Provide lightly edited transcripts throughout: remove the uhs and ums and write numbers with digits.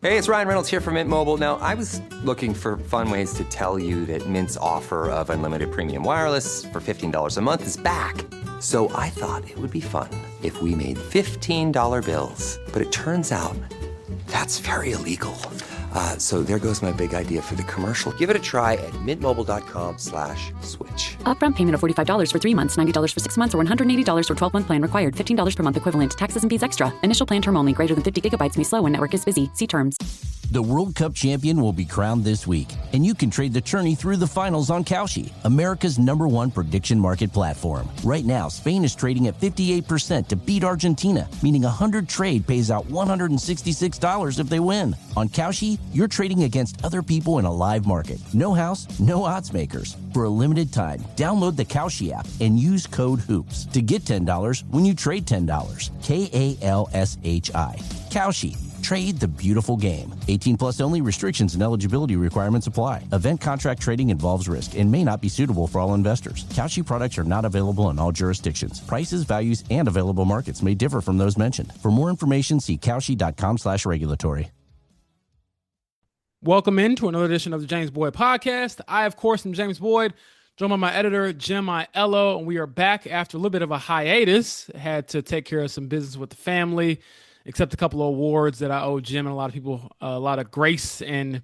Hey, it's Ryan Reynolds here from Mint Mobile. Now, I was looking for fun ways to tell you that Mint's offer of unlimited premium wireless for $15 a month is back. So I thought it would be fun if we made $15 bills. But it turns out that's very illegal. So there goes my big idea for the commercial. Give it a try at mintmobile.com/switch. Upfront payment of $45 for 3 months, $90 for 6 months, or $180 for 12-month plan required. $15 per month equivalent. Taxes and fees extra. Initial plan term only. Greater than 50 gigabytes may slow when network is busy. See terms. The World Cup champion will be crowned this week, and you can trade the tourney through the finals on Kalshi, America's #1 prediction market platform. Right now, Spain is trading at 58% to beat Argentina, meaning 100 trade pays out $166 if they win. On Kalshi, you're trading against other people in a live market. No house, no odds makers. For a limited time, download the Kalshi app and use code HOOPS to get $10 when you trade $10. KALSHI. Kalshi. Trade the beautiful game. 18 plus only. Restrictions and eligibility requirements apply. Event contract trading involves risk and may not be suitable for all investors. Kalshi products are not available in all jurisdictions. Prices, values, and available markets may differ from those mentioned. For more information, see kalshi.com/regulatory. Welcome into another edition of the James Boyd Podcast. I, of course, am James Boyd, joined by my editor, Jim Aiello, and we are back after a little bit of a hiatus. Had to take care of some business with the family, accept a couple of awards that I owe Jim and a lot of people a lot of grace and,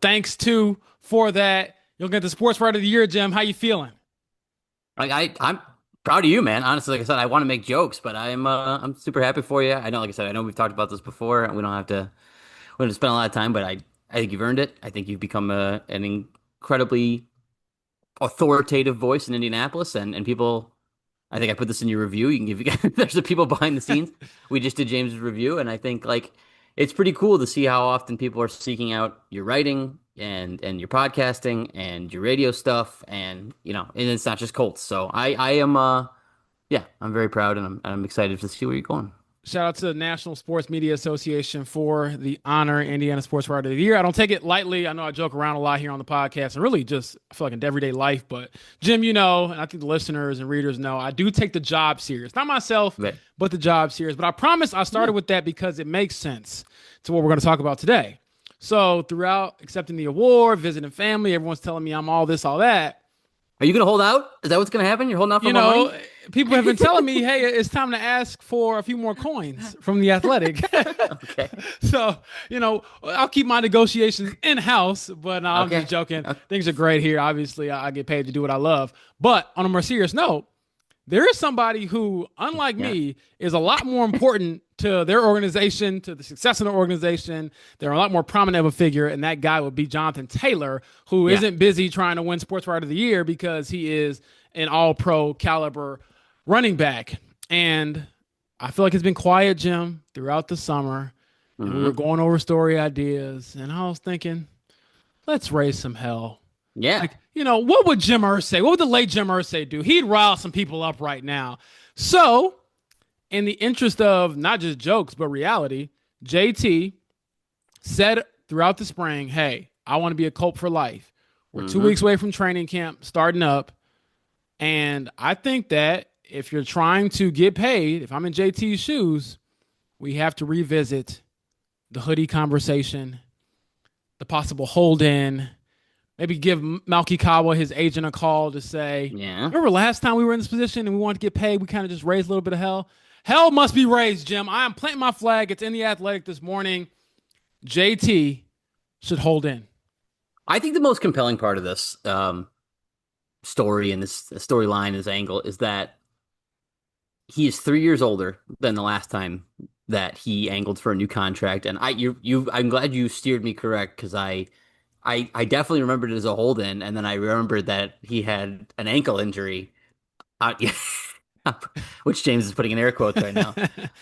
thanks to for that. You'll get the Sports Writer of the Year, Jim. How you feeling? I'm proud of you, man. Honestly, like I said, I want to make jokes, but I'm super happy for you. I know, like I said, I know we've talked about this before, and we don't have to spend a lot of time, but I think you've earned it. I think you've become an incredibly authoritative voice in Indianapolis, and people. I think I put this in your review. You can give there's the people behind the scenes. We just did James's review, and I think it's pretty cool to see how often people are seeking out your writing and your podcasting and your radio stuff, and and it's not just Colts. So I am I'm very proud, and I'm excited to see where you're going. Shout out to the National Sports Media Association for the honor, Indiana Sports Writer of the Year. I don't take it lightly. I know I joke around a lot here on the podcast and really just I feel like in everyday life. But Jim, and I think the listeners and readers know, I do take the job serious. Not myself, right, but the job serious. But I promise I started with that because it makes sense to what we're going to talk about today. So throughout accepting the award, visiting family, everyone's telling me I'm all this, all that. Are you going to hold out? Is that what's going to happen? You're holding out for more money? People have been telling me, hey, it's time to ask for a few more coins from The Athletic. Okay. So, I'll keep my negotiations in-house, but no, I'm just joking. Okay. Things are great here. Obviously, I get paid to do what I love. But on a more serious note, there is somebody who, unlike me, is a lot more important to their organization, to the success of their organization. They're a lot more prominent of a figure, and that guy would be Jonathan Taylor, who isn't busy trying to win Sports Writer of the Year because he is an all-pro caliber running back. And I feel like it's been quiet, Jim, throughout the summer. And we were going over story ideas, and I was thinking, let's raise some hell. Yeah. What would Jim Irsay, what would the late Jim Irsay do? He'd rile some people up right now. So, in the interest of not just jokes, but reality, JT said throughout the spring, hey, I want to be a Colt for life. We're 2 weeks away from training camp starting up. And I think that if you're trying to get paid, if I'm in JT's shoes, we have to revisit the hoodie conversation, the possible hold-in, maybe give Malky Kawa, his agent, a call to say, remember last time we were in this position and we wanted to get paid, we kind of just raised a little bit of hell? Hell must be raised, Jim. I am planting my flag. It's in The Athletic this morning. JT should hold in. I think the most compelling part of this story and this storyline, this angle, is that he is 3 years older than the last time that he angled for a new contract. And I'm glad you steered me correct, because I definitely remembered it as a hold-in, and then I remembered that he had an ankle injury, which James is putting in air quotes right now,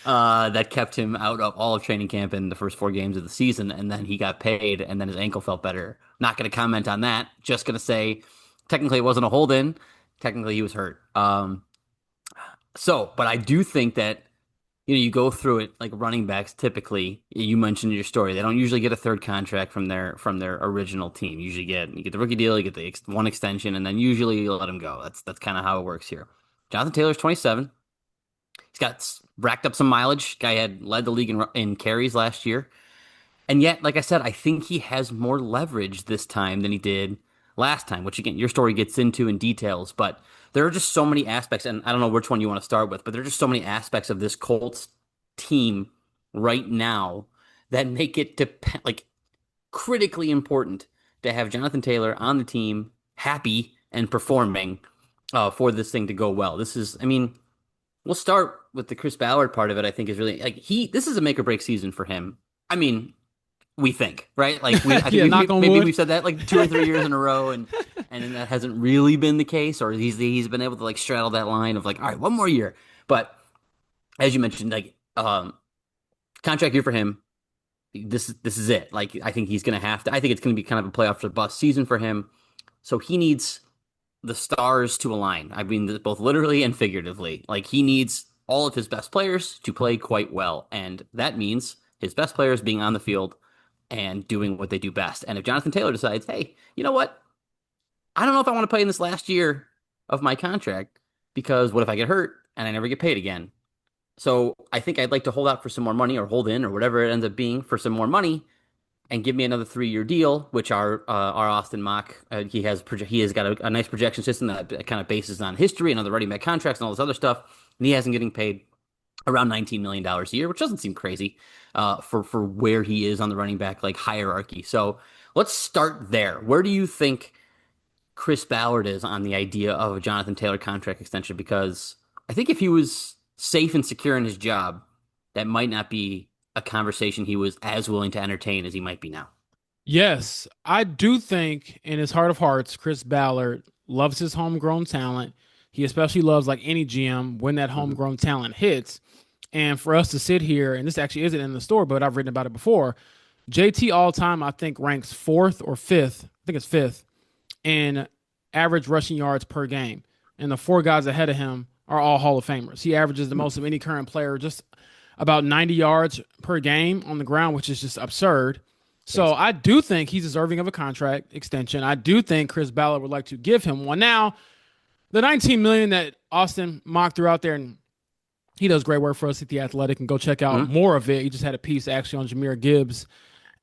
that kept him out of all of training camp in the first 4 games of the season, and then he got paid, and then his ankle felt better. Not going to comment on that. Just going to say, technically it wasn't a hold-in. Technically he was hurt. But I do think that, you go through it like running backs. Typically, you mentioned in your story, they don't usually get a third contract from their original team. You get the rookie deal, you get the one extension, and then usually you let him go. That's kind of how it works here. Jonathan Taylor's 27. He's got racked up some mileage. Guy had led the league in carries last year. And yet, like I said, I think he has more leverage this time than he did last time, which again, your story gets into in details, but there are just so many aspects, and I don't know which one you want to start with, but there are just so many aspects of this Colts team right now that make it like critically important to have Jonathan Taylor on the team, happy and performing for this thing to go well. This is, I mean, we'll start with the Chris Ballard part of it. I think is really like this is a make or break season for him. I mean, we think, right? Like I think knock on maybe wood. we've said that like 2 or 3 years in a row, and that hasn't really been the case, or he's been able to like straddle that line of like, all right, one more year. But as you mentioned, like contract year for him, this is it. Like I think he's gonna have to. I think it's gonna be kind of a playoff or bust season for him. So he needs the stars to align. I mean, both literally and figuratively. Like he needs all of his best players to play quite well, and that means his best players being on the field and doing what they do best. And if Jonathan Taylor decides, hey, you know what? I don't know if I want to play in this last year of my contract because what if I get hurt and I never get paid again? So I think I'd like to hold out for some more money or hold in or whatever it ends up being for some more money and give me another 3-year deal, which our Austin Mock he has got a nice projection system that kind of bases on history and other running back contracts and all this other stuff, and he hasn't getting paid around $19 million a year, which doesn't seem crazy for where he is on the running back like hierarchy. So let's start there. Where do you think Chris Ballard is on the idea of a Jonathan Taylor contract extension? Because I think if he was safe and secure in his job, that might not be a conversation he was as willing to entertain as he might be now. Yes, I do think in his heart of hearts, Chris Ballard loves his homegrown talent. He especially loves, like any GM, when that homegrown talent hits. And for us to sit here, and this actually isn't in the store, but I've written about it before. JT all time, I think, ranks fourth or fifth. I think it's fifth in average rushing yards per game. And the four guys ahead of him are all Hall of Famers. He averages the most of any current player, just about 90 yards per game on the ground, which is just absurd. So I do think he's deserving of a contract extension. I do think Chris Ballard would like to give him one. Now, the $19 million that Austin Mock threw out there, and he does great work for us at The Athletic, and go check out more of it. He just had a piece actually on Jahmyr Gibbs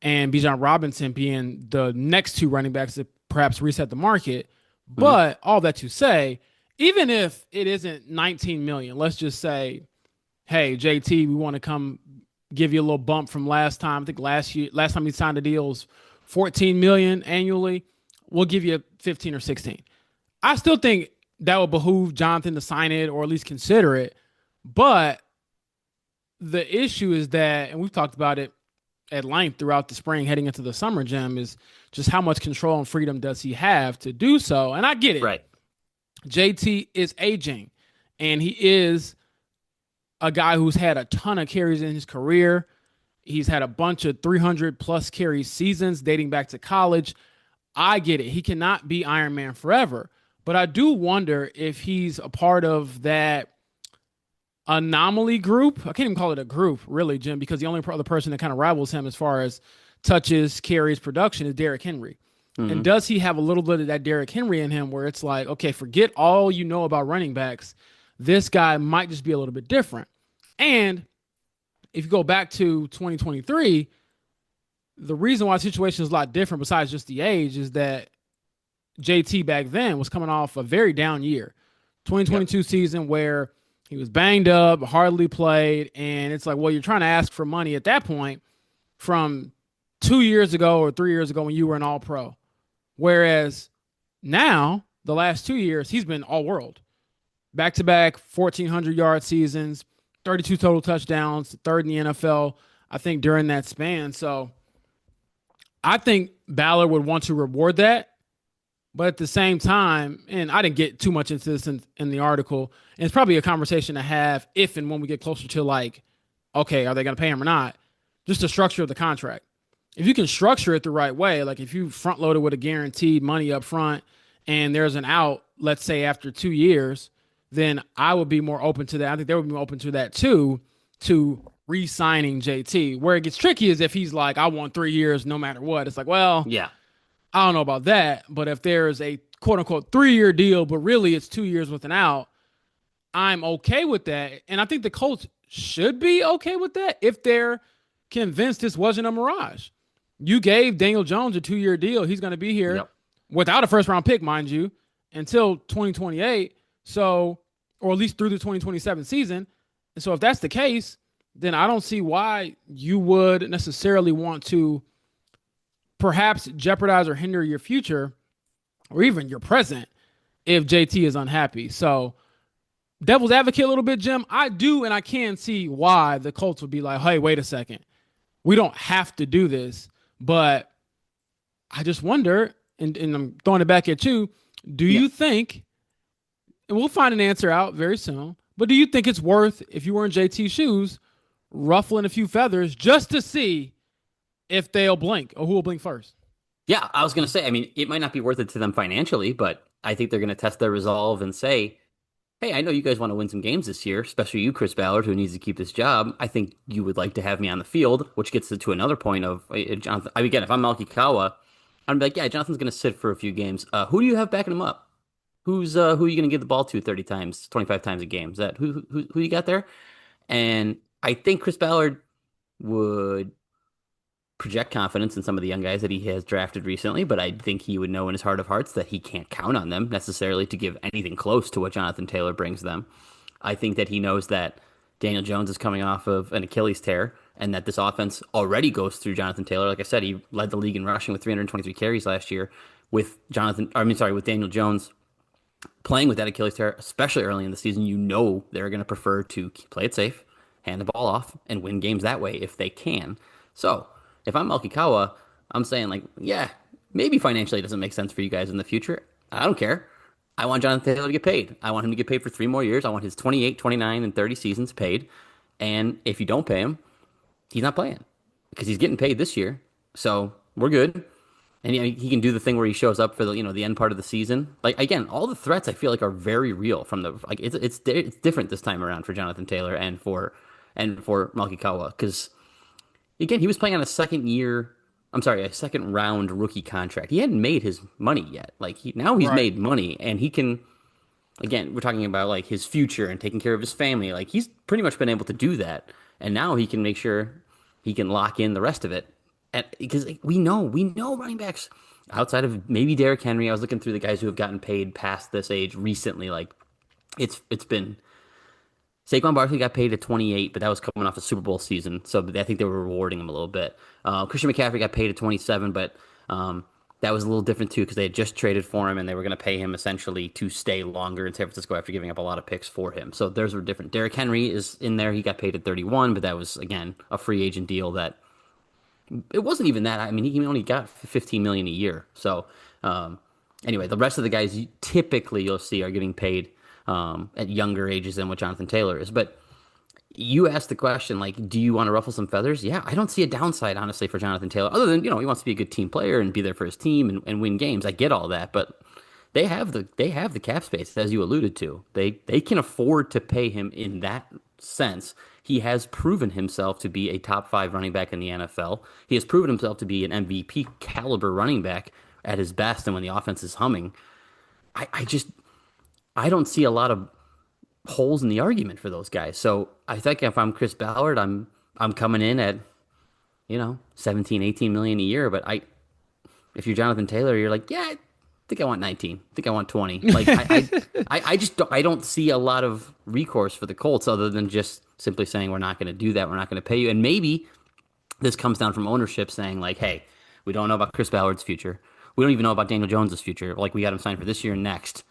and Bijan Robinson being the next two running backs that perhaps reset the market. But all that to say, even if it isn't $19 million, let's just say, hey, JT, we want to come give you a little bump from last time. I think last time he signed a deal was $14 million annually. We'll give you 15 or 16. I still think that would behoove Jonathan to sign it or at least consider it. But the issue is that, and we've talked about it at length throughout the spring heading into the summer, Jim, is just how much control and freedom does he have to do so? And I get it. Right. JT is aging, and he is a guy who's had a ton of carries in his career. He's had a bunch of 300-plus carry seasons dating back to college. I get it. He cannot be Iron Man forever. But I do wonder if he's a part of that anomaly group. I can't even call it a group, really, Jim, because the only other person that kind of rivals him as far as touches, carries, production is Derrick Henry. And does he have a little bit of that Derrick Henry in him where it's like, okay, forget all you know about running backs. This guy might just be a little bit different. And if you go back to 2023, the reason why the situation is a lot different besides just the age is that JT back then was coming off a very down year. 2022 season where he was banged up, hardly played, and it's like, well, you're trying to ask for money at that point from 2 years ago or 3 years ago when you were an all-pro. Whereas now, the last 2 years, he's been all-world. Back-to-back 1,400-yard seasons, 32 total touchdowns, third in the NFL, I think, during that span. So I think Ballard would want to reward that. But at the same time, and I didn't get too much into this in the article, and it's probably a conversation to have if and when we get closer to like, okay, are they going to pay him or not? Just the structure of the contract. If you can structure it the right way, like if you front load it with a guaranteed money up front and there's an out, let's say after 2 years, then I would be more open to that. I think they would be more open to that too, to re-signing JT. Where it gets tricky is if he's like, I want 3 years no matter what. It's like, well, Yeah. I don't know about that, but if there's a quote-unquote 3-year deal, but really it's 2 years with an out, I'm okay with that. And I think the Colts should be okay with that if they're convinced this wasn't a mirage. You gave Daniel Jones a 2-year deal. He's going to be here Yep. without a first round pick, mind you, until 2028. So, or at least through the 2027 season. And so if that's the case, then I don't see why you would necessarily want to perhaps jeopardize or hinder your future or even your present if JT is unhappy. So, devil's advocate a little bit, Jim. I do and I can see why the Colts would be like, hey, wait a second. We don't have to do this. But I just wonder, and I'm throwing it back at you, do you think, and we'll find an answer out very soon, but do you think it's worth, if you were in JT's shoes, ruffling a few feathers just to see if they'll blink or who will blink first? Yeah, I was going to say, I mean, it might not be worth it to them financially, but I think they're going to test their resolve and say, hey, I know you guys want to win some games this year, especially you, Chris Ballard, who needs to keep this job. I think you would like to have me on the field, which gets to another point of Jonathan. Again, if I'm Malky Kawa, I'm like, yeah, Jonathan's going to sit for a few games. Who do you have backing him up? Who are you going to give the ball to 30 times, 25 times a game? Is that who you got there? And I think Chris Ballard would project confidence in some of the young guys that he has drafted recently, but I think he would know in his heart of hearts that he can't count on them necessarily to give anything close to what Jonathan Taylor brings them. I think that he knows that Daniel Jones is coming off of an Achilles tear and that this offense already goes through Jonathan Taylor. Like I said, he led the league in rushing with 323 carries last year with with Daniel Jones playing with that Achilles tear, especially early in the season. You know they're going to prefer to play it safe, hand the ball off, and win games that way if they can. So if I'm Malky Kawa, I'm saying, like, yeah, maybe financially it doesn't make sense for you guys in the future. I don't care. I want Jonathan Taylor to get paid. I want him to get paid for 3 more years. I want his 28, 29, and 30 seasons paid. And if you don't pay him, he's not playing because he's getting paid this year. So we're good. And he can do the thing where he shows up for the end part of the season. Like, again, all the threats I feel like are very real from the like it's different this time around for Jonathan Taylor and for Malky Kawa because again, he was playing on a second round rookie contract. He hadn't made his money yet. Like now he's made money and he can, again, we're talking about like his future and taking care of his family. Like he's pretty much been able to do that. And now he can make sure he can lock in the rest of it. Because we know running backs outside of maybe Derrick Henry. I was looking through the guys who have gotten paid past this age recently. Like it's been Saquon Barkley got paid at 28, but that was coming off a Super Bowl season, so I think they were rewarding him a little bit. Christian McCaffrey got paid at 27, but that was a little different too because they had just traded for him and they were going to pay him essentially to stay longer in San Francisco after giving up a lot of picks for him. So those were different. Derrick Henry is in there. He got paid at 31, but that was, again, a free agent deal that it wasn't even that. I mean, he only got $15 million a year. So anyway, the rest of the guys typically you'll see are getting paid at younger ages than what Jonathan Taylor is. But you asked the question, like, do you want to ruffle some feathers? Yeah, I don't see a downside, honestly, for Jonathan Taylor, other than, he wants to be a good team player and be there for his team and win games. I get all that, but they have the cap space, as you alluded to. They can afford to pay him in that sense. He has proven himself to be a top 5 running back in the NFL. He has proven himself to be an MVP caliber running back at his best and when the offense is humming. I don't see a lot of holes in the argument for those guys. So I think if I'm Chris Ballard, I'm coming in at 17, 18 million a year. But if you're Jonathan Taylor, you're like, yeah, I think I want 19. I think I want 20. Like I don't see a lot of recourse for the Colts other than just simply saying we're not going to do that. We're not going to pay you. And maybe this comes down from ownership saying like, hey, we don't know about Chris Ballard's future. We don't even know about Daniel Jones's future. Like we got him signed for this year and next.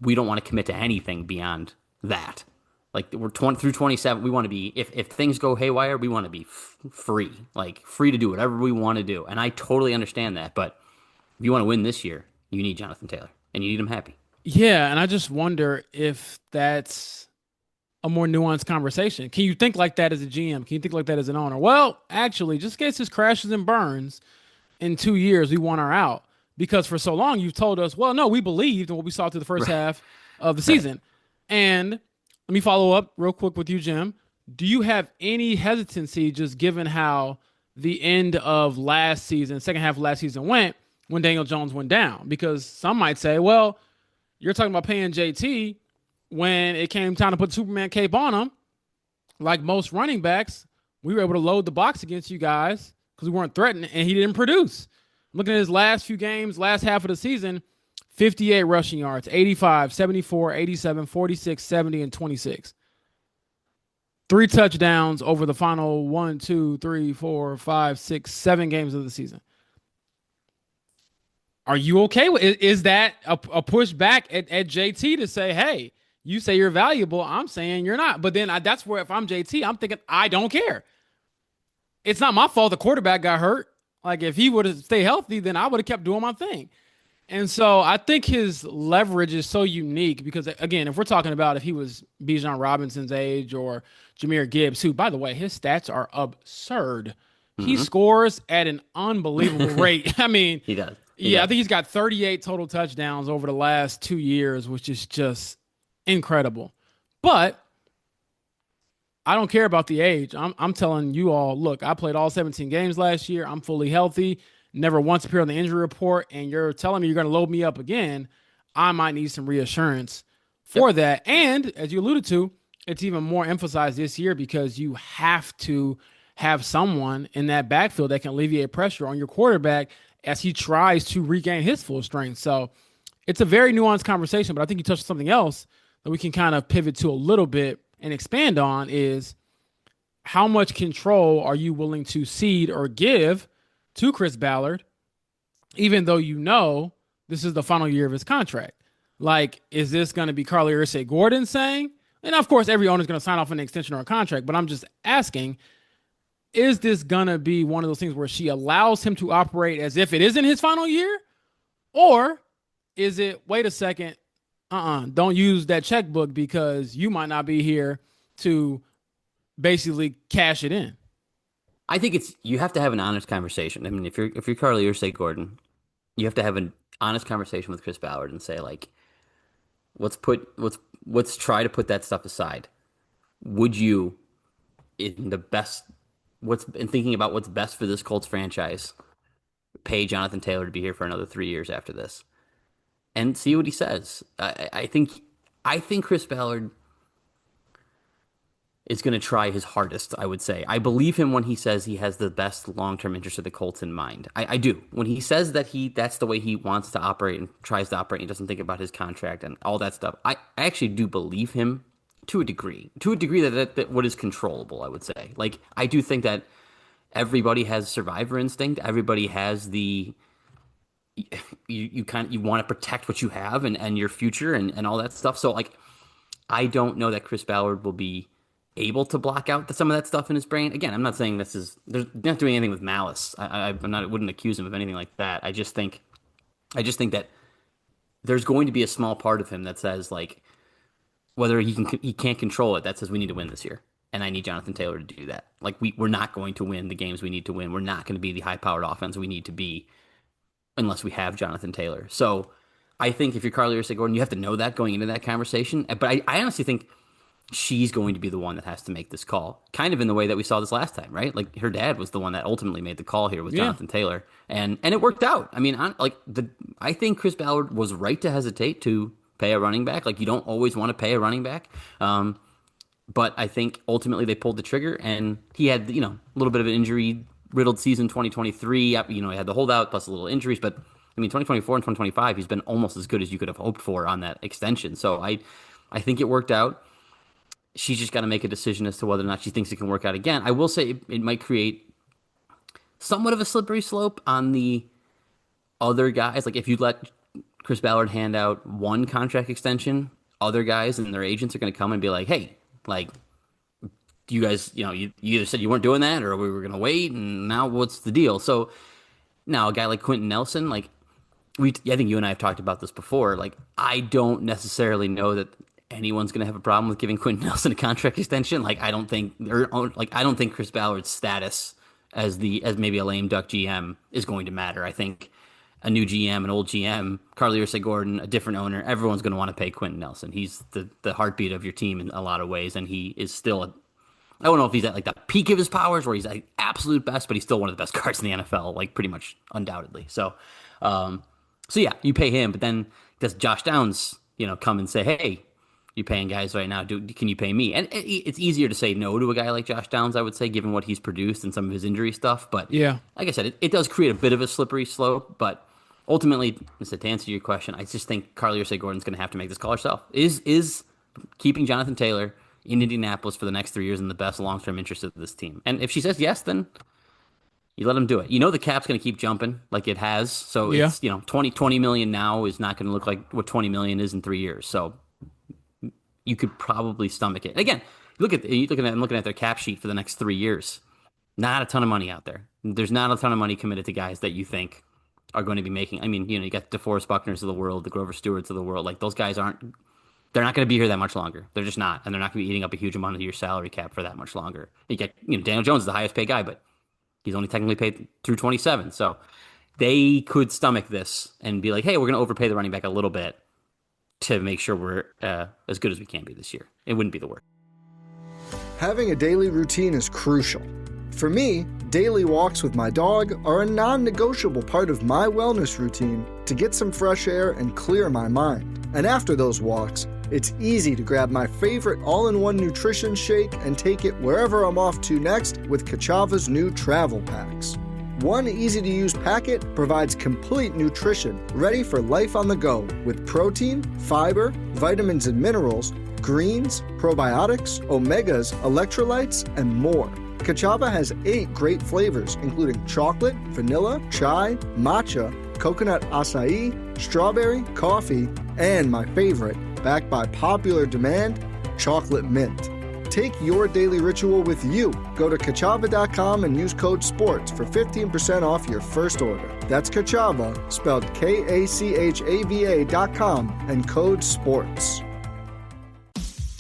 We don't want to commit to anything beyond that. Like we're 20 through 27. We want to be, if things go haywire, we want to be free, like free to do whatever we want to do. And I totally understand that. But if you want to win this year, you need Jonathan Taylor and you need him happy. Yeah. And I just wonder if that's a more nuanced conversation. Can you think like that as a GM? Can you think like that as an owner? Well, actually, just in case this crashes and burns in 2 years, we want her out. Because for so long, you've told us, well, no, we believed in what we saw through the first half of the season. And let me follow up real quick with you, Jim. Do you have any hesitancy just given how the end of last season, second half of last season went when Daniel Jones went down? Because some might say, well, you're talking about paying JT when it came time to put the Superman cape on him. Like most running backs, we were able to load the box against you guys because because we weren't threatened, and he didn't produce. Looking at his last few games, last half of the season, 58 rushing yards, 85, 74, 87, 46, 70, and 26. 3 touchdowns over the final 1, 2, 3, 4, 5, 6, 7 games of the season. Are you okay with it? Is that a pushback at JT to say, hey, you say you're valuable, I'm saying you're not. But then that's where if I'm JT, I'm thinking, I don't care. It's not my fault the quarterback got hurt. Like, if he would have stayed healthy, then I would have kept doing my thing. And so I think his leverage is so unique because, again, if we're talking about if he was Bijan Robinson's age or Jahmyr Gibbs, who, by the way, his stats are absurd. He scores at an unbelievable rate. I mean, He does. I think he's got 38 total touchdowns over the last 2 years, which is just incredible. But I don't care about the age. I'm telling you all, look, I played all 17 games last year. I'm fully healthy. Never once appeared on the injury report, and you're telling me you're going to load me up again. I might need some reassurance for that. And as you alluded to, it's even more emphasized this year because you have to have someone in that backfield that can alleviate pressure on your quarterback as he tries to regain his full strength. So it's a very nuanced conversation, but I think you touched on something else that we can kind of pivot to a little bit and expand on is how much control are you willing to cede or give to Chris Ballard, even though you know this is the final year of his contract? Like, is this going to be Carly Ursay-Gordon saying, and of course every owner is going to sign off on an extension or a contract, but I'm just asking, is this going to be one of those things where she allows him to operate as if it isn't his final year? Or is it, wait a second, don't use that checkbook because you might not be here to basically cash it in? I think you have to have an honest conversation. I mean, if you're Carly Ursay-Gordon, you have to have an honest conversation with Chris Ballard and say, like, let's try to put that stuff aside. Would you, in thinking about what's best for this Colts franchise, pay Jonathan Taylor to be here for another 3 years after this, and see what he says? I think Chris Ballard is going to try his hardest, I would say. I believe him when he says he has the best long-term interest of the Colts in mind. I do. When he says that's the way he wants to operate and tries to operate and doesn't think about his contract and all that stuff, I actually do believe him to a degree. To a degree that what is controllable, I would say. Like, I do think that everybody has survivor instinct. Everybody has the you want to protect what you have and your future and all that stuff. So, like, I don't know that Chris Ballard will be able to block out some of that stuff in his brain. Again, I'm not saying they're not doing anything with malice. I wouldn't accuse him of anything like that. I just think that there's going to be a small part of him that says, like, whether he can't control it, that says we need to win this year, and I need Jonathan Taylor to do that. Like, we're not going to win the games we need to win. We're not going to be the high-powered offense we need to be unless we have Jonathan Taylor. So I think if you're Carly Ursay-Gordon, you have to know that going into that conversation. But I honestly think she's going to be the one that has to make this call, kind of in the way that we saw this last time, right? Like, her dad was the one that ultimately made the call here with Jonathan Taylor, and it worked out. I mean, I think Chris Ballard was right to hesitate to pay a running back. Like, you don't always want to pay a running back, but I think ultimately they pulled the trigger, and he had a little bit of an injury-riddled season 2023. He had the holdout plus a little injuries, but I mean 2024 and 2025, he's been almost as good as you could have hoped for on that extension. So I think it worked out. She's just got to make a decision as to whether or not she thinks it can work out again. I will say it might create somewhat of a slippery slope on the other guys. Like, if you let Chris Ballard hand out one contract extension, other guys and their agents are going to come and be like, hey, like, you guys, you either said you weren't doing that or we were going to wait, and now what's the deal? So now a guy like Quentin Nelson, like, I think you and I have talked about this before. Like, I don't necessarily know that anyone's going to have a problem with giving Quentin Nelson a contract extension. Like, I don't think Chris Ballard's status as maybe a lame duck GM is going to matter. I think a new GM, an old GM, Carly Ursay-Gordon, a different owner, everyone's going to want to pay Quentin Nelson. He's the heartbeat of your team in a lot of ways, and he is still I don't know if he's at like the peak of his powers where he's at absolute best, but he's still one of the best guards in the NFL, like, pretty much undoubtedly. So yeah, you pay him, but then does Josh Downs, come and say, hey, you're paying guys right now. Can you pay me? And it's easier to say no to a guy like Josh Downs, I would say, given what he's produced and some of his injury stuff. But Yeah. like I said, it does create a bit of a slippery slope. But ultimately, to answer your question, I just think Carly Ursay-Gordon's going to have to make this call herself. Is keeping Jonathan Taylor in Indianapolis for the next 3 years in the best long-term interest of this team? And if she says yes, then you let him do it. You know the cap's going to keep jumping like it has. So Yeah. it's, 20 million now is not going to look like what 20 million is in 3 years. So you could probably stomach it. Again, I'm looking at their cap sheet for the next 3 years. Not a ton of money out there. There's not a ton of money committed to guys that you think are going to be making. I mean, you got the DeForest Buckners of the world, the Grover Stewarts of the world. Like those guys they're not going to be here that much longer. They're just not, and they're not going to be eating up a huge amount of your salary cap for that much longer. You get, Daniel Jones is the highest paid guy, but he's only technically paid through 27. So they could stomach this and be like, hey, we're going to overpay the running back a little bit to make sure we're as good as we can be this year. It wouldn't be the worst. Having a daily routine is crucial. For me, daily walks with my dog are a non-negotiable part of my wellness routine to get some fresh air and clear my mind. And after those walks, it's easy to grab my favorite all-in-one nutrition shake and take it wherever I'm off to next with Kachava's new travel packs. One easy-to-use packet provides complete nutrition ready for life on the go with protein, fiber, vitamins and minerals, greens, probiotics, omegas, electrolytes, and more. Kachava has 8 great flavors, including chocolate, vanilla, chai, matcha, coconut acai, strawberry, coffee, and my favorite, backed by popular demand, chocolate mint. Take your daily ritual with you. Go to Kachava.com and use code SPORTS for 15% off your first order. That's Kachava, spelled Kachava.com, and code SPORTS.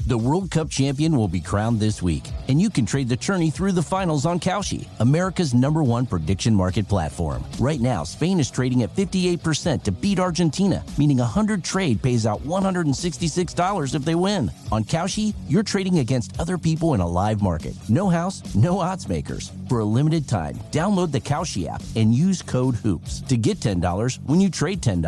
The World Cup champion will be crowned this week, and you can trade the tourney through the finals on Kalshi, America's #1 prediction market platform. Right now, Spain is trading at 58% to beat Argentina, meaning 100 trade pays out $166 if they win. On Kalshi, you're trading against other people in a live market. No house, no odds makers. For a limited time, download the Kalshi app and use code HOOPS to get $10 when you trade $10.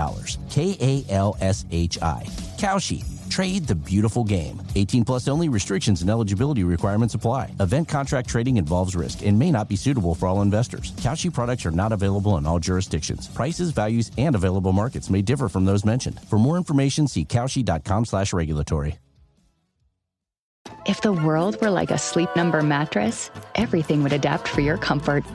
KALSHI. Kalshi. Trade the beautiful game. 18 plus only. Restrictions and eligibility requirements apply. Event contract trading involves risk and may not be suitable for all investors. Kalshi products are not available in all jurisdictions. Prices, values, and available markets may differ from those mentioned. For more information, see Kalshi.com/regulatory. If the world were like a Sleep Number mattress, everything would adapt for your comfort.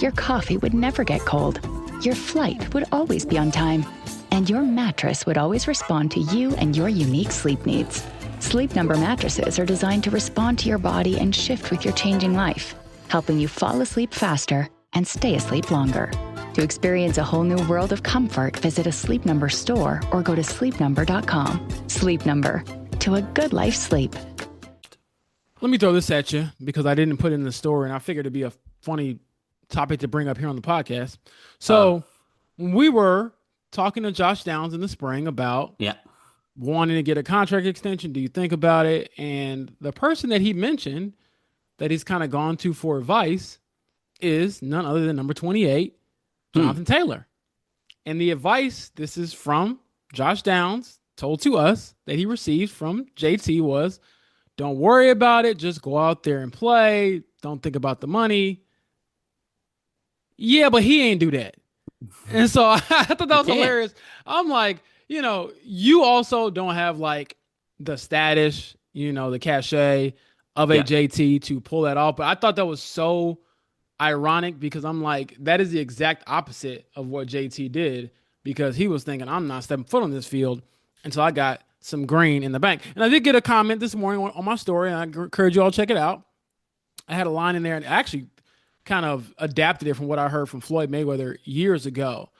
Your coffee would never get cold. Your flight would always be on time. And your mattress would always respond to you and your unique sleep needs. Sleep Number mattresses are designed to respond to your body and shift with your changing life, helping you fall asleep faster and stay asleep longer. To experience a whole new world of comfort, visit a Sleep Number store or go to sleepnumber.com. Sleep Number, to a good life sleep. Let me throw this at you because I didn't put it in the story and I figured it'd be a funny topic to bring up here on the podcast. So we were talking to Josh Downs in the spring about wanting to get a contract extension. Do you think about it? And the person that he mentioned that he's kind of gone to for advice is none other than number 28, Jonathan Taylor. And the advice, this is from Josh Downs, told to us that he received from JT was, don't worry about it. Just go out there and play. Don't think about the money. Yeah, but he ain't do that. And so I thought that was hilarious. I'm like, you also don't have like the status, the cachet of a JT to pull that off. But I thought that was so ironic because I'm like, that is the exact opposite of what JT did because he was thinking, I'm not stepping foot on this field until I got some green in the bank. And I did get a comment this morning on my story, and I encourage you all to check it out. I had a line in there and actually kind of adapted it from what I heard from Floyd Mayweather years ago.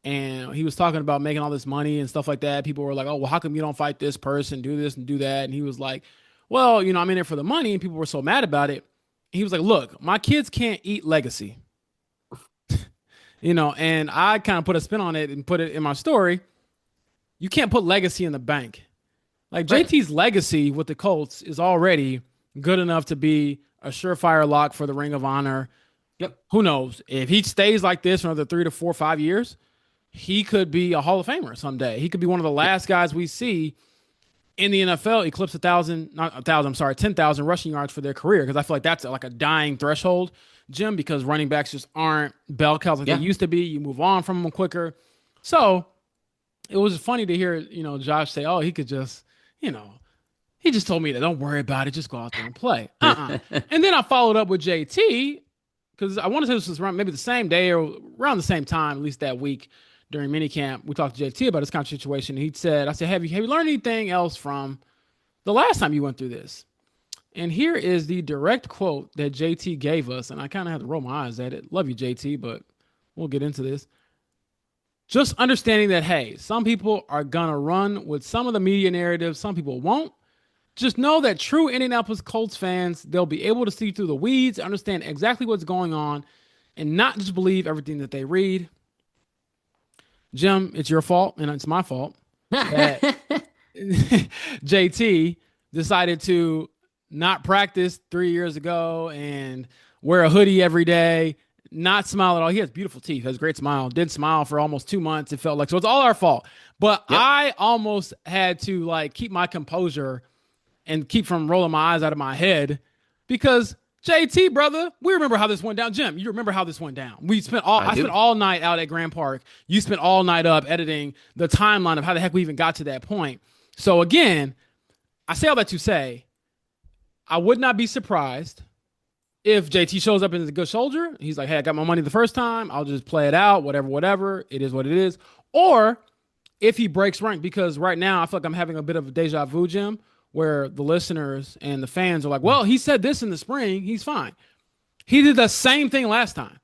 And he was talking about making all this money and stuff like that. People were like, oh, well, how come you don't fight this person, do this and do that? And he was like, well, I'm in it for the money. And people were so mad about it. He was like, look, my kids can't eat legacy. And I kind of put a spin on it and put it in my story. You can't put legacy in the bank. Like JT's legacy with the Colts is already good enough to be a surefire lock for the Ring of Honor. Yep. Who knows? If he stays like this for another 3 to 4 or 5 years, he could be a Hall of Famer someday. He could be one of the last guys we see in the NFL eclipse 1,000, not 1,000, I'm sorry, 10,000 rushing yards for their career. Because I feel like that's like a dying threshold, Jim, because running backs just aren't bell cows like they used to be. You move on from them quicker. So it was funny to hear, Josh say, oh, he could just, he just told me that don't worry about it. Just go out there and play. And then I followed up with JT because I want to say this was around maybe the same day or around the same time, at least that week during minicamp. We talked to JT about this kind of situation. I said, have you learned anything else from the last time you went through this? And here is the direct quote that JT gave us. And I kind of had to roll my eyes at it. Love you, JT, but we'll get into this. Just understanding that, hey, some people are going to run with some of the media narratives. Some people won't. Just know that true Indianapolis Colts fans, they'll be able to see through the weeds, understand exactly what's going on, and not just believe everything that they read. Jim, it's your fault, and it's my fault that JT decided to not practice 3 years ago and wear a hoodie every day, not smile at all. He has beautiful teeth, has a great smile, didn't smile for almost 2 months, it felt like. So it's all our fault. But I almost had to keep my composure and keep from rolling my eyes out of my head because JT, brother, we remember how this went down. Jim, you remember how this went down. I spent all night out at Grand Park. You spent all night up editing the timeline of how the heck we even got to that point. So again, I say all that to say, I would not be surprised if JT shows up and is a good soldier. He's like, hey, I got my money the first time. I'll just play it out, whatever. It is what it is. Or if he breaks rank, because right now I feel like I'm having a bit of a deja vu, Jim, where the listeners and the fans are like, well, he said this in the spring. He's fine. He did the same thing last time.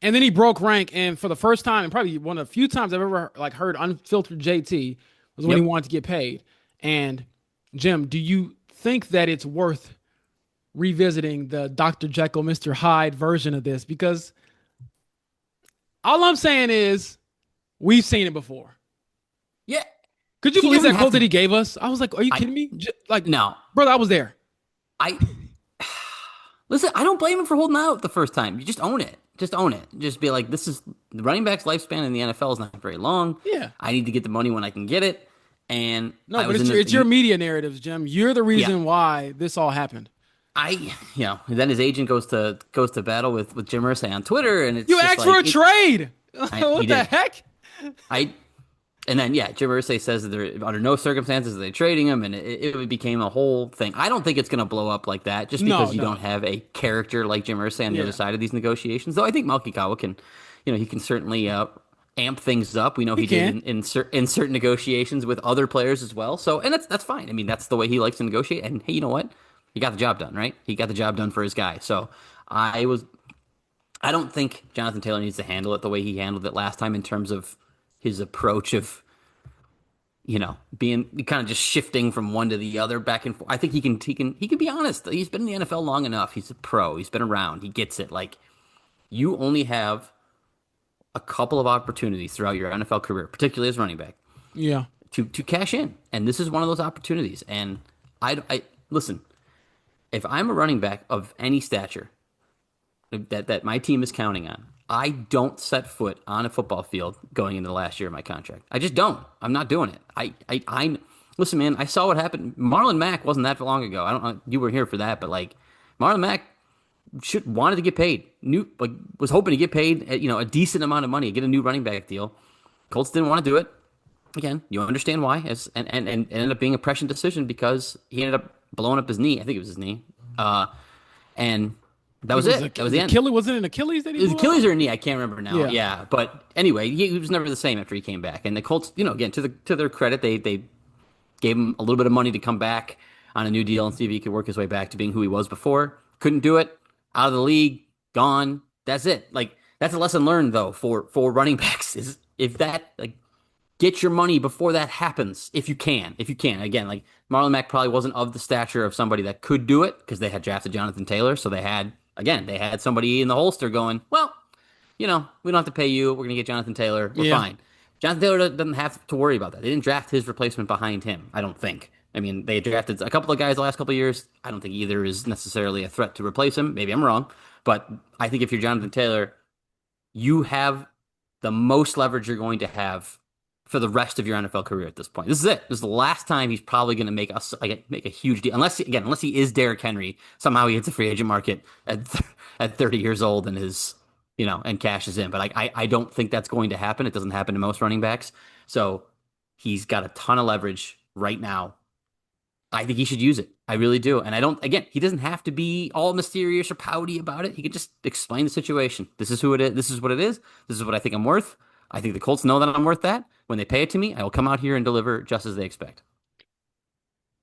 And then he broke rank. And for the first time, and probably one of the few times I've ever heard unfiltered JT was when he wanted to get paid. And Jim, do you think that it's worth revisiting the Dr. Jekyll, Mr. Hyde version of this? Because all I'm saying is we've seen it before. Yeah. Could you believe that quote that he gave us? I was like, are you kidding me? No. Brother, I was there. Listen, I don't blame him for holding out the first time. You just own it. Just be like, this is the running back's lifespan in the NFL is not very long. Yeah. I need to get the money when I can get it. And it's your media narratives, Jim. You're the reason why this all happened. Then his agent goes to battle with Jim Irsay on Twitter, and it's you asked for a trade. What the heck? And then, Jim Irsay says that they're under no circumstances are they trading him, and it became a whole thing. I don't think it's going to blow up like that just because you don't have a character like Jim Irsay on the other side of these negotiations. Though I think Malky Kawa can, he can certainly amp things up. We know he did in certain negotiations with other players as well. So, and that's fine. I mean, that's the way he likes to negotiate. And hey, you know what? He got the job done, right? He got the job done for his guy. So I don't think Jonathan Taylor needs to handle it the way he handled it last time in terms of his approach of, being kind of just shifting from one to the other back and forth. I think he can be honest. He's been in the NFL long enough. He's a pro. He's been around. He gets it. Like, you only have a couple of opportunities throughout your NFL career, particularly as running back. Yeah. To cash in. And this is one of those opportunities. And I listen, if I'm a running back of any stature that my team is counting on, I don't set foot on a football field going into the last year of my contract. I just don't. I'm not doing it. I listen, man, I saw what happened. Marlon Mack wasn't that long ago. I don't know, you were here for that, but Marlon Mack wanted to get paid. Was hoping to get paid a decent amount of money, get a new running back deal. Colts didn't want to do it. Again, you understand why, and ended up being a prescient decision because he ended up blowing up his knee. I think it was his knee. And that was it. That was the end. Was it an Achilles that he blew Achilles or a knee? I can't remember now. Yeah. But anyway, he was never the same after he came back. And the Colts, again, to their credit, they gave him a little bit of money to come back on a new deal and see if he could work his way back to being who he was before. Couldn't do it. Out of the league, gone. That's it. That's a lesson learned though for running backs is if that get your money before that happens if you can. Again, Marlon Mack probably wasn't of the stature of somebody that could do it because they had drafted Jonathan Taylor, so they had somebody in the holster going, well, we don't have to pay you. We're going to get Jonathan Taylor. We're fine. Jonathan Taylor doesn't have to worry about that. They didn't draft his replacement behind him, I don't think. I mean, they drafted a couple of guys the last couple of years. I don't think either is necessarily a threat to replace him. Maybe I'm wrong. But I think if you're Jonathan Taylor, you have the most leverage you're going to have for the rest of your NFL career at this point. This is it. This is the last time he's probably going to make a huge deal. Unless he is Derrick Henry, somehow he hits the free agent market at 30 years old and and cashes in. But I don't think that's going to happen. It doesn't happen to most running backs. So he's got a ton of leverage right now. I think he should use it. I really do. And he doesn't have to be all mysterious or pouty about it. He could just explain the situation. This is who it is. This is what it is. This is what I think I'm worth. I think the Colts know that I'm worth that. When they pay it to me, I will come out here and deliver just as they expect.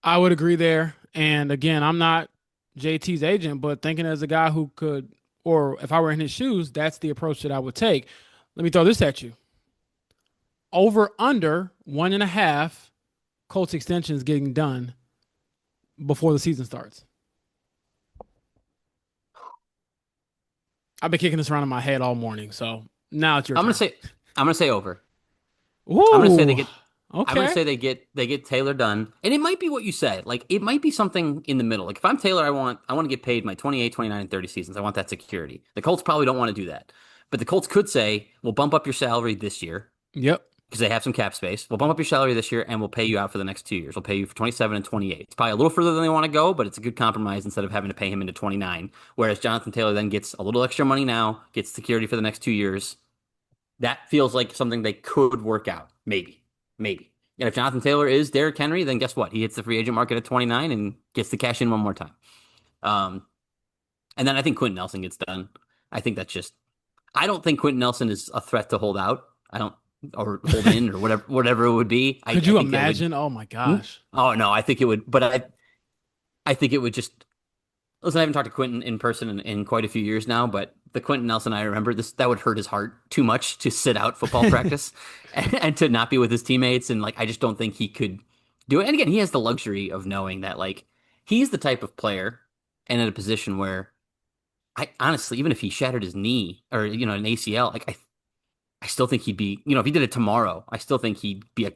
I would agree there. And again, I'm not JT's agent, but thinking as a guy who could, or if I were in his shoes, that's the approach that I would take. Let me throw this at you. Over under 1.5 Colts extensions getting done before the season starts. I've been kicking this around in my head all morning, so now it's your turn. I'm gonna say over. Ooh, I'm gonna say they get. Okay. I'm gonna say they get Taylor done, and it might be what you said. Like it might be something in the middle. Like if I'm Taylor, I want to get paid my 28, 29, and 30 seasons. I want that security. The Colts probably don't want to do that, but the Colts could say, "We'll bump up your salary this year." Yep. Because they have some cap space. We'll bump up your salary this year, and we'll pay you out for the next 2 years. We'll pay you for 27 and 28. It's probably a little further than they want to go, but it's a good compromise instead of having to pay him into 29. Whereas Jonathan Taylor then gets a little extra money now, gets security for the next 2 years. That feels like something they could work out. Maybe. And if Jonathan Taylor is Derrick Henry, then guess what? He hits the free agent market at 29 and gets to cash in one more time. And then I think Quentin Nelson gets done. I think I don't think Quentin Nelson is a threat to hold out. Or hold in or whatever it would be. Could you imagine? Oh my gosh. Oh no, I think it would. But I think it would just. Listen, I haven't talked to Quentin in person in quite a few years now, but the Quentin Nelson I remember, that would hurt his heart too much to sit out football practice and to not be with his teammates. And I just don't think he could do it. And again, he has the luxury of knowing that he's the type of player and in a position where I honestly, even if he shattered his knee or, an ACL, I still think he'd be, if he did it tomorrow, I still think he'd be a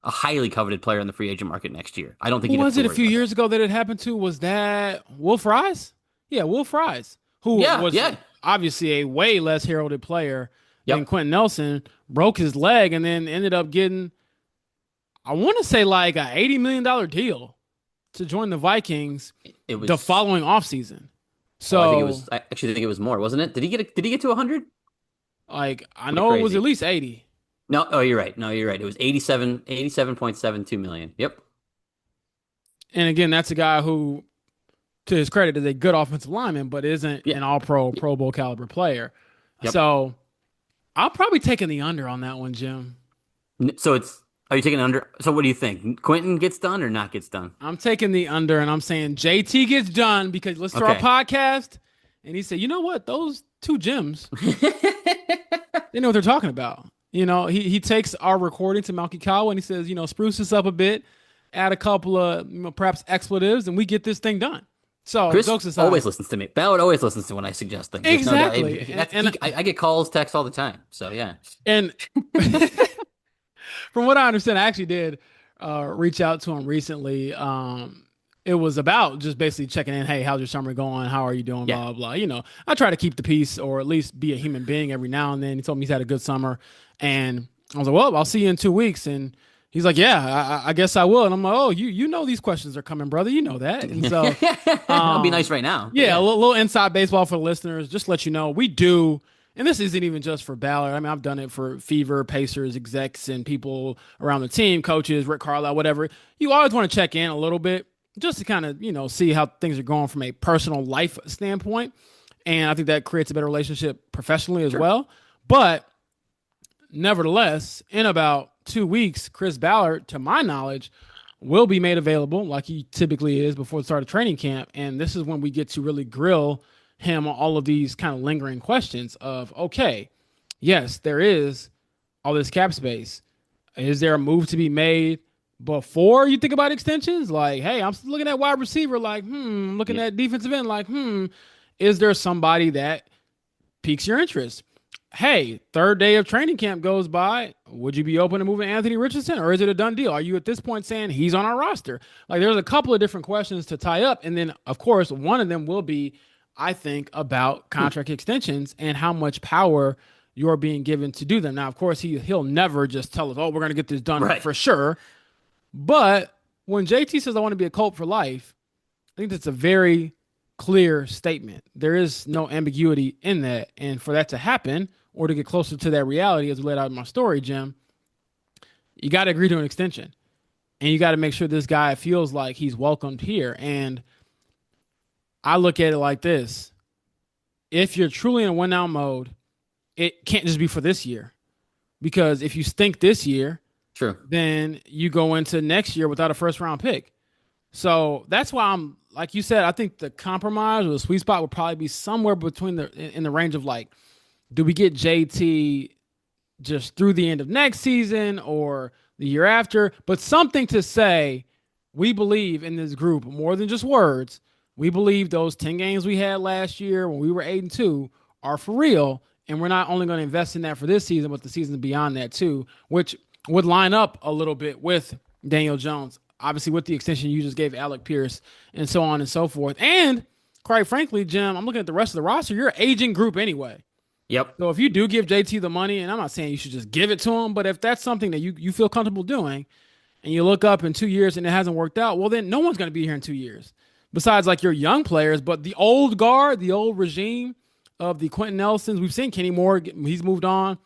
highly coveted player in the free agent market next year. I don't think Who was it a few years ago that it happened to? Was that Will Fries? Yeah, Will Fries, who was obviously a way less heralded player than Quentin Nelson, broke his leg and then ended up getting, I want to say like a $80 million deal to join the Vikings the following offseason. So I actually think it was more, wasn't it? Did he get to 100? I know it was at least 80. No, you're right. It was 87.72 million. Yep. And again, that's a guy who, to his credit, is a good offensive lineman, but isn't an all-pro, Pro Bowl caliber player. Yep. So I'll probably take the under on that one, Jim. So are you taking under? So what do you think? Quentin gets done or not gets done? I'm taking the under, and I'm saying JT gets done because listen to our podcast, and he said, you know what? Those two gyms, they know what they're talking about. He takes our recording to Malky Kawa and he says, spruce this up a bit, add a couple of perhaps expletives, and we get this thing done. So Chris jokes aside, always listens to me. Ballard always listens to when I suggest things. Exactly. I get calls, texts all the time. So yeah. And from what I understand, I actually did reach out to him recently. It was about just basically checking in. Hey, how's your summer going? How are you doing? Blah, blah, blah. I try to keep the peace or at least be a human being every now and then. He told me he's had a good summer. And I was like, well, I'll see you in 2 weeks. And he's like, yeah, I guess I will. And I'm like, oh, you know these questions are coming, brother. You know that. And so I'll be nice right now. Yeah, a little inside baseball for the listeners. Just to let you know, we do. And this isn't even just for Ballard. I mean, I've done it for Fever, Pacers, execs, and people around the team, coaches, Rick Carlisle, whatever. You always want to check in a little bit just to kind of, see how things are going from a personal life standpoint. And I think that creates a better relationship professionally as well. But nevertheless, in about 2 weeks, Chris Ballard, to my knowledge, will be made available like he typically is before the start of training camp. And this is when we get to really grill him on all of these kind of lingering questions of, okay, yes, there is all this cap space. Is there a move to be made before you think about extensions? Like, hey, I'm looking at wide receiver, like, looking at defensive end, like, is there somebody that piques your interest? Hey, third day of training camp goes by. Would you be open to moving Anthony Richardson, or is it a done deal? Are you at this point saying he's on our roster? Like, there's a couple of different questions to tie up. And then, of course, one of them will be, I think, about contract extensions and how much power you're being given to do them. Now, of course, he'll never just tell us, oh, we're going to get this done for sure. But when JT says, I want to be a Colt for life, I think that's a very clear statement. There is no ambiguity in that. And for that to happen, or to get closer to that reality, as we laid out in my story, Jim, you got to agree to an extension. And you got to make sure this guy feels like he's welcomed here. And I look at it like this. If you're truly in a win-now mode, it can't just be for this year. Because if you stink this year, then you go into next year without a first-round pick. So that's why I'm, like you said, I think the compromise or the sweet spot would probably be somewhere between in the range of like, do we get JT just through the end of next season or the year after? But something to say, we believe in this group more than just words. We believe those 10 games we had last year when we were 8-2 are for real. And we're not only going to invest in that for this season, but the season beyond that too, which would line up a little bit with Daniel Jones, obviously with the extension you just gave Alec Pierce and so on and so forth. And quite frankly, Jim, I'm looking at the rest of the roster. You're an aging group anyway. Yep. So if you do give JT the money, and I'm not saying you should just give it to him, but if that's something that you feel comfortable doing and you look up in 2 years and it hasn't worked out, well, then no one's going to be here in 2 years besides like your young players. But the old guard, the old regime of the Quentin Nelsons, we've seen Kenny Moore, he's moved on.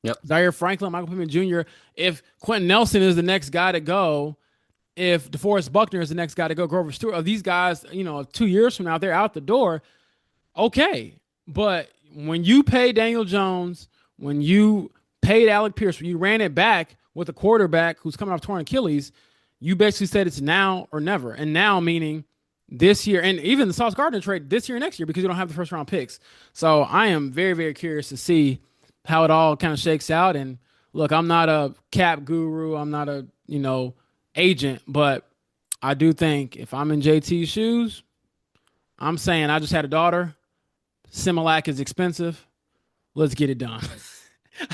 Yep. Zaire Franklin, Michael Pittman Jr. If Quentin Nelson is the next guy to go, if DeForest Buckner is the next guy to go, Grover Stewart, are these guys, 2 years from now, they're out the door. Okay. But when you pay Daniel Jones, when you paid Alec Pierce, when you ran it back with a quarterback who's coming off torn Achilles, you basically said it's now or never. And now meaning this year, and even the Sauce Gardner trade this year and next year because you don't have the first round picks. So I am very, very curious to see how it all kind of shakes out. And look, I'm not a cap guru. I'm not a, agent, but I do think if I'm in JT's shoes, I'm saying I just had a daughter. Similac is expensive. Let's get it done.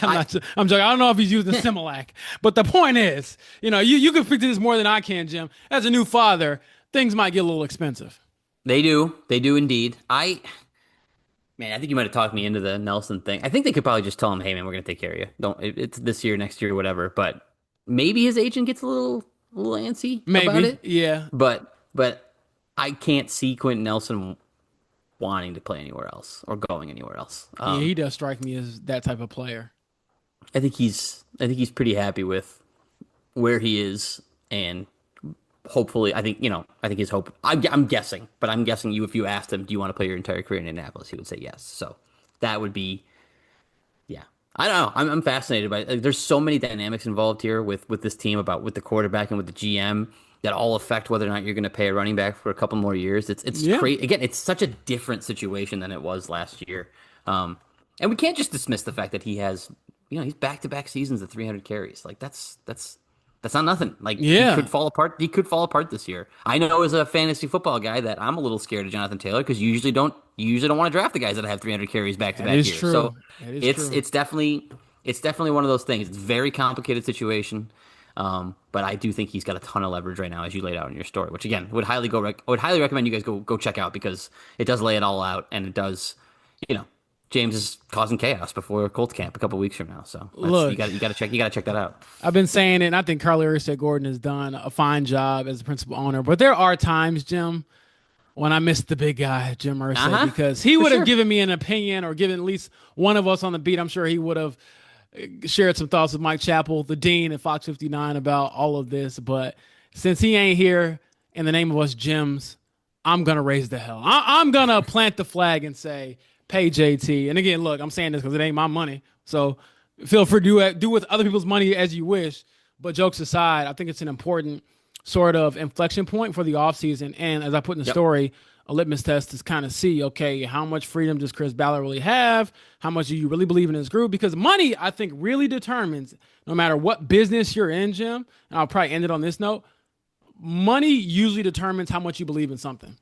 I'm joking. I don't know if he's using Similac, but the point is, you can speak to this more than I can, Jim. As a new father, things might get a little expensive. They do indeed. I think you might have talked me into the Nelson thing. I think they could probably just tell him, hey man, we're going to take care of you. It's this year, next year, whatever. But maybe his agent gets a little antsy about it. Yeah. But I can't see Quentin Nelson wanting to play anywhere else or going anywhere else. He does strike me as that type of player. I think he's pretty happy with where he is, and hopefully, I think his hope. I'm guessing, but I'm guessing if you asked him, do you want to play your entire career in Indianapolis, he would say yes. So that would be, yeah. I don't know. I'm fascinated by it. Like, there's so many dynamics involved here with this team with the quarterback and with the GM that all affect whether or not you're going to pay a running back for a couple more years. It's crazy. Again, it's such a different situation than it was last year. And we can't just dismiss the fact that he has, he's back-to-back seasons of 300 carries. Like that's not nothing. Like he could fall apart. He could fall apart this year. I know as a fantasy football guy that I'm a little scared of Jonathan Taylor because you usually don't want to draft the guys that have 300 carries back-to-back years. True. So true. It's definitely one of those things. It's a very complicated situation. But I do think he's got a ton of leverage right now, as you laid out in your story, which again would highly recommend you guys go check out because it does lay it all out, and it does, James is causing chaos before Colts camp a couple weeks from now. So look, you got to check that out. I've been saying it, and I think Carly Gordon has done a fine job as the principal owner. But there are times, Jim, when I miss the big guy, Jim Irsay, because he would have given me an opinion or given at least one of us on the beat. I'm sure he would have shared some thoughts with Mike Chappell, the dean at Fox 59, about all of this. But since he ain't here, in the name of us Jims, I'm going to raise the hell. I'm going to plant the flag and say, pay JT. And again, look, I'm saying this because it ain't my money. So feel free to do with other people's money as you wish. But jokes aside, I think it's an important sort of inflection point for the offseason. And as I put in the story, a litmus test is kind of see, okay, how much freedom does Chris Ballard really have? How much do you really believe in his group? Because money, I think, really determines, no matter what business you're in, Jim, and I'll probably end it on this note, money usually determines how much you believe in something.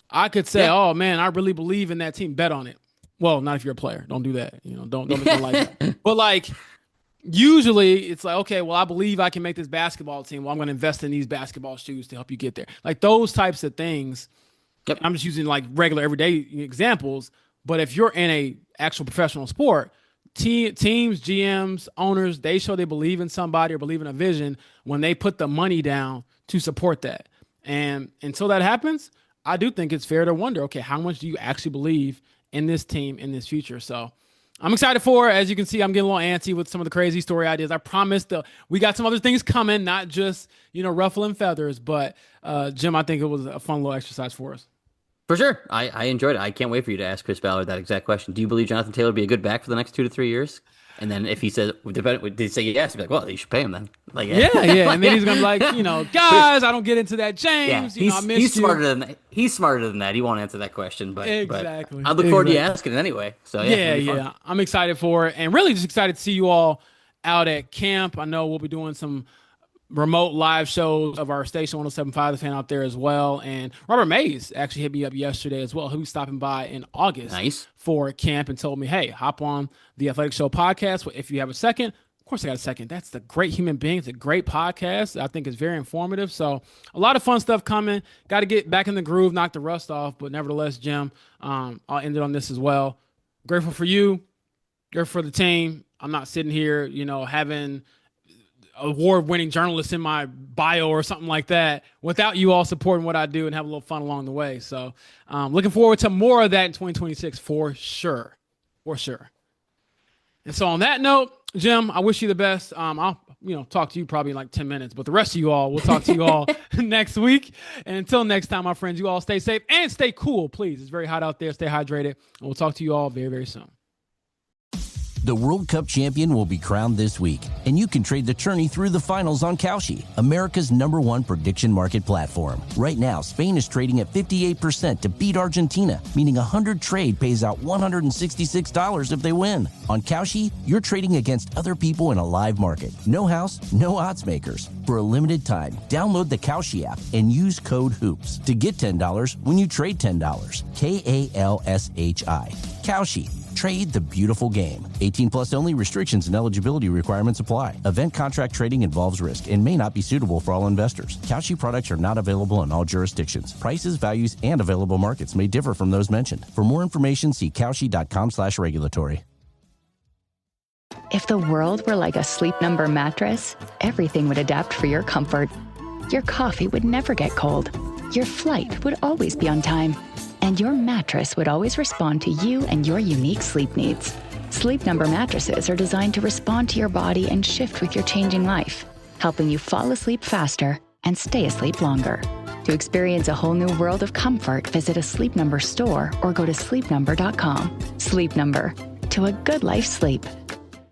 I could say, oh, man, I really believe in that team. Bet on it. Well, not if you're a player. Don't do that. Don't make it like that. But, like, usually it's like, okay, well, I believe I can make this basketball team. Well, I'm going to invest in these basketball shoes to help you get there. Like, those types of things. Yep. I'm just using like regular everyday examples, but if you're in a actual professional sport, teams, GMs, owners, they show they believe in somebody or believe in a vision when they put the money down to support that. And until that happens, I do think it's fair to wonder, okay, how much do you actually believe in this team in this future? So I'm excited for it. As you can see, I'm getting a little antsy with some of the crazy story ideas. I promised we got some other things coming, not just, ruffling feathers. But, Jim, I think it was a fun little exercise for us. For sure. I enjoyed it. I can't wait for you to ask Chris Ballard that exact question. Do you believe Jonathan Taylor will be a good back for the next 2 to 3 years? And then if he says, did he say yes? He'd be like, well, you should pay him then. Like, yeah. And then he's going to be like, guys, I don't get into that, James. Yeah, I missed he's smarter than that. He's smarter than that. He won't answer that question. But exactly. I look forward to you asking it anyway. So yeah. I'm excited for it. And really just excited to see you all out at camp. I know we'll be doing some remote live shows of our station 107.5 The Fan out there as well. And Robert Mays actually hit me up yesterday as well. He'll be stopping by in August for camp and told me, hey, hop on the Athletic Show podcast if you have a second. Of course I got a second. That's the great human being. It's a great podcast. I think it's very informative. So a lot of fun stuff coming. Got to get back in the groove, knock the rust off. But nevertheless, Jim, I'll end it on this as well. Grateful for you. Grateful for the team. I'm not sitting here, having award-winning journalists in my bio or something like that without you all supporting what I do and have a little fun along the way. So looking forward to more of that in 2026 for sure. And so on that note, Jim, I wish you the best. I'll talk to you probably in like 10 minutes, but the rest of you all, we'll talk to you all next week. And until next time, my friends, you all stay safe and stay cool, please. It's very hot out there. Stay hydrated. And we'll talk to you all very, very soon. The World Cup champion will be crowned this week, and you can trade the tourney through the finals on Kalshi, America's #1 prediction market platform. Right now, Spain is trading at 58% to beat Argentina, meaning 100 trade pays out $166 if they win. On Kalshi, you're trading against other people in a live market. No house, no odds makers. For a limited time, download the Kalshi app and use code HOOPS to get $10 when you trade $10. KALSHI. Kalshi. Trade the beautiful game. 18 plus only. Restrictions and eligibility requirements apply. Event contract trading involves risk and may not be suitable for all investors. Kalshi products are not available in all jurisdictions. Prices, values, and available markets may differ from those mentioned. For more information, see kalshi.com/regulatory. If the world were like a Sleep Number mattress, everything would adapt for your comfort. Your coffee would never get cold. Your flight would always be on time. And your mattress would always respond to you and your unique sleep needs. Sleep Number mattresses are designed to respond to your body and shift with your changing life, helping you fall asleep faster and stay asleep longer. To experience a whole new world of comfort, visit a Sleep Number store or go to sleepnumber.com. Sleep Number. To a good life sleep.